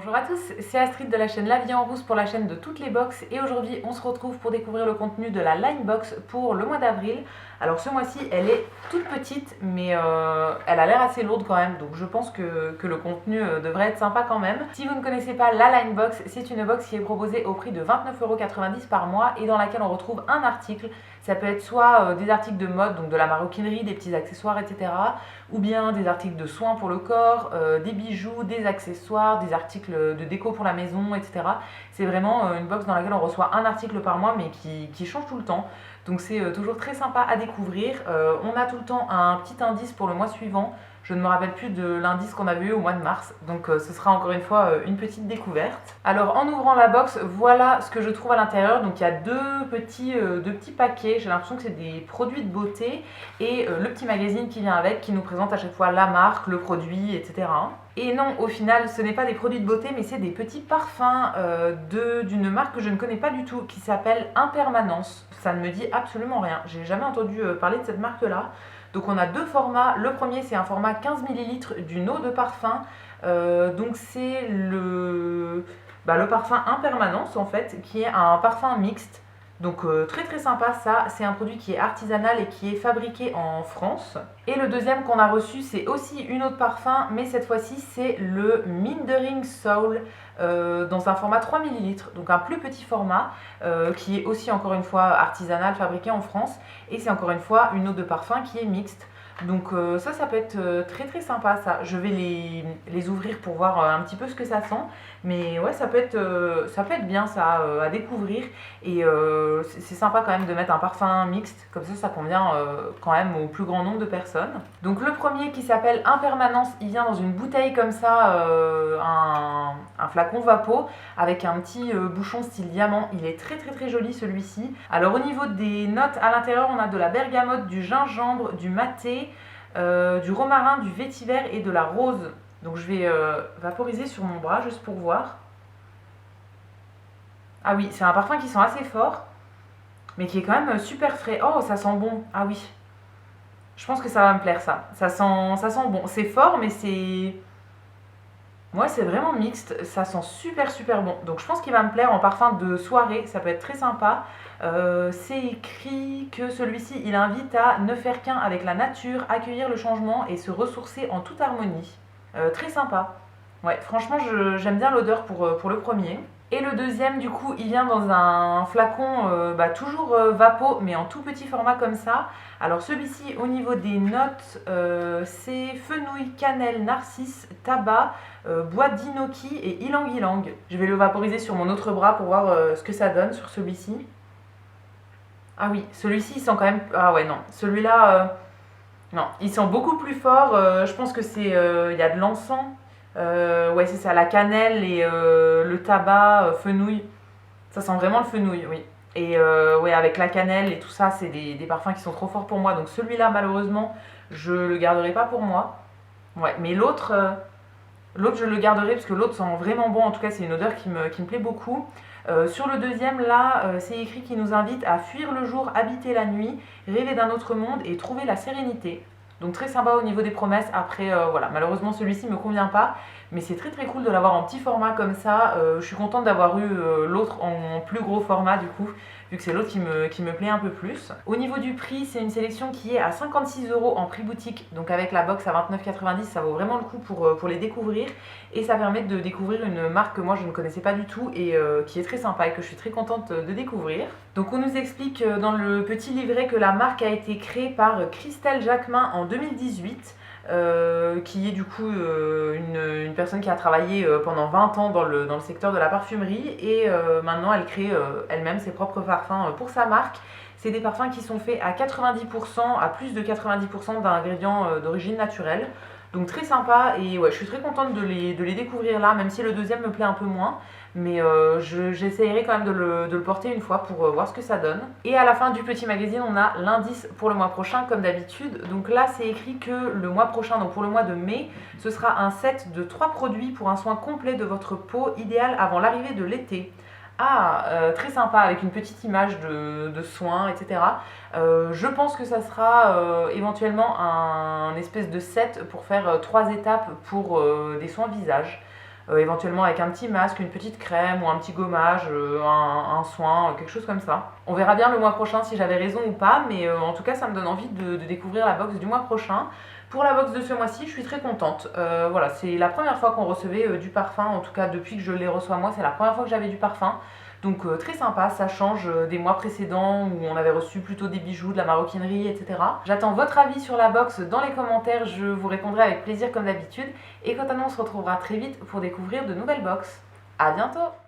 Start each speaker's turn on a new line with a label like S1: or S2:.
S1: Bonjour à tous, c'est Astrid de la chaîne La Vie en Rousse pour la chaîne de toutes les box et aujourd'hui on se retrouve pour découvrir le contenu de la Line Box pour le mois d'avril. Alors ce mois-ci elle est toute petite mais elle a l'air assez lourde quand même, donc je pense que le contenu devrait être sympa quand même. Si vous ne connaissez pas la Line Box, c'est une box qui est proposée au prix de 29,90 € par mois et dans laquelle on retrouve un article. Ça peut être soit des articles de mode, donc de la maroquinerie, des petits accessoires, etc. Ou bien des articles de soins pour le corps, des bijoux, des accessoires, des articles de déco pour la maison, etc. C'est vraiment une box dans laquelle on reçoit un article par mois mais qui change tout le temps. Donc c'est toujours très sympa à découvrir. On a tout le temps un petit indice pour le mois suivant. Je ne me rappelle plus de l'indice qu'on avait eu au mois de mars, donc ce sera encore une fois une petite découverte. Alors en ouvrant la box, voilà ce que je trouve à l'intérieur. Donc il y a deux petits paquets, j'ai l'impression que c'est des produits de beauté et le petit magazine qui vient avec, qui nous présente à chaque fois la marque, le produit, etc. Et non, au final, ce n'est pas des produits de beauté, mais c'est des petits parfums d'une marque que je ne connais pas du tout, qui s'appelle Impermanence. Ça ne me dit absolument rien, j'ai jamais entendu parler de cette marque-là. Donc on a deux formats. Le premier c'est un format 15 ml d'une eau de parfum. Donc c'est le parfum Impermanence en fait, qui est un parfum mixte. Donc très très sympa ça, c'est un produit qui est artisanal et qui est fabriqué en France. Et le deuxième qu'on a reçu c'est aussi une eau de parfum, mais cette fois-ci c'est le Mindering Soul dans un format 3 ml, donc un plus petit format qui est aussi encore une fois artisanal, fabriqué en France. Et c'est encore une fois une eau de parfum qui est mixte. Donc ça peut être très très sympa ça. Je vais les ouvrir pour voir un petit peu ce que ça sent. Mais ouais, ça peut être bien ça à découvrir. Et c'est sympa quand même de mettre un parfum mixte. Comme ça convient quand même au plus grand nombre de personnes. Donc le premier qui s'appelle Impermanence, il vient dans une bouteille comme ça, un flacon Vapeau avec un petit bouchon style diamant. Il est très très très joli celui-ci. Alors au niveau des notes à l'intérieur, on a de la bergamote, du gingembre, du maté, du romarin, du vétiver et de la rose. Donc je vais vaporiser sur mon bras juste pour voir. Ah oui, c'est un parfum qui sent assez fort, mais qui est quand même super frais. Oh, ça sent bon. Ah oui. Je pense que ça va me plaire ça. Ça sent bon. C'est fort, mais c'est... Ouais, c'est vraiment mixte. Ça sent super super bon. Donc je pense qu'il va me plaire en parfum de soirée. Ça peut être très sympa. C'est écrit que celui-ci, il invite à ne faire qu'un avec la nature, accueillir le changement et se ressourcer en toute harmonie. Très sympa. Ouais, franchement, j'aime bien l'odeur pour le premier. Et le deuxième, du coup, il vient dans un flacon toujours Vapeau, mais en tout petit format comme ça. Alors celui-ci, au niveau des notes, c'est fenouil, cannelle, narcisse, tabac, bois d'inoki et ylang-ylang. Je vais le vaporiser sur mon autre bras pour voir ce que ça donne sur celui-ci. Ah oui, celui-ci, il sent quand même... Ah ouais, non, celui-là... Non, il sent beaucoup plus fort. Je pense que c'est... Il y a de l'encens. Ouais, c'est ça, la cannelle et le tabac, fenouil. Ça sent vraiment le fenouil, oui. Et ouais, avec la cannelle et tout ça, c'est des parfums qui sont trop forts pour moi. Donc celui-là, malheureusement, je le garderai pas pour moi. Ouais, mais l'autre, je le garderai parce que l'autre sent vraiment bon. En tout cas, c'est une odeur qui me plaît beaucoup. Sur le deuxième, là, c'est écrit qu'il nous invite à fuir le jour, habiter la nuit, rêver d'un autre monde et trouver la sérénité. Donc très sympa au niveau des promesses. Après, voilà, malheureusement celui-ci ne me convient pas, mais c'est très très cool de l'avoir en petit format comme ça. Je suis contente d'avoir eu l'autre en plus gros format du coup, vu que c'est l'autre qui me plaît un peu plus. Au niveau du prix, c'est une sélection qui est à 56 € en prix boutique, donc avec la box à 29,90 €, ça vaut vraiment le coup pour les découvrir. Et ça permet de découvrir une marque que moi je ne connaissais pas du tout et qui est très sympa et que je suis très contente de découvrir. Donc on nous explique dans le petit livret que la marque a été créée par Christelle Jacquemin en 2018. Qui est du coup une personne qui a travaillé pendant 20 ans dans le secteur de la parfumerie et maintenant elle crée elle-même ses propres parfums pour sa marque. C'est des parfums qui sont faits à 90%, à plus de 90% d'ingrédients d'origine naturelle. Donc très sympa et ouais, je suis très contente de les découvrir là, même si le deuxième me plaît un peu moins. Mais j'essayerai quand même de le porter une fois pour voir ce que ça donne. Et à la fin du petit magazine, on a l'indice pour le mois prochain comme d'habitude. Donc là, c'est écrit que le mois prochain, donc pour le mois de mai, ce sera un set de 3 produits pour un soin complet de votre peau, idéal avant l'arrivée de l'été. Ah, très sympa, avec une petite image de soins, etc. Je pense que ça sera éventuellement un espèce de set pour faire 3 étapes pour des soins visage. éventuellement avec un petit masque, une petite crème ou un petit gommage, un soin, quelque chose comme ça. On verra bien le mois prochain si j'avais raison ou pas, mais en tout cas ça me donne envie de découvrir la box du mois prochain. Pour la box de ce mois-ci, je suis très contente. Voilà, c'est la première fois qu'on recevait du parfum, en tout cas depuis que je les reçois moi, c'est la première fois que j'avais du parfum. Donc très sympa, ça change des mois précédents où on avait reçu plutôt des bijoux, de la maroquinerie, etc. J'attends votre avis sur la box dans les commentaires, je vous répondrai avec plaisir comme d'habitude. Et quant à nous, on se retrouvera très vite pour découvrir de nouvelles box. À bientôt!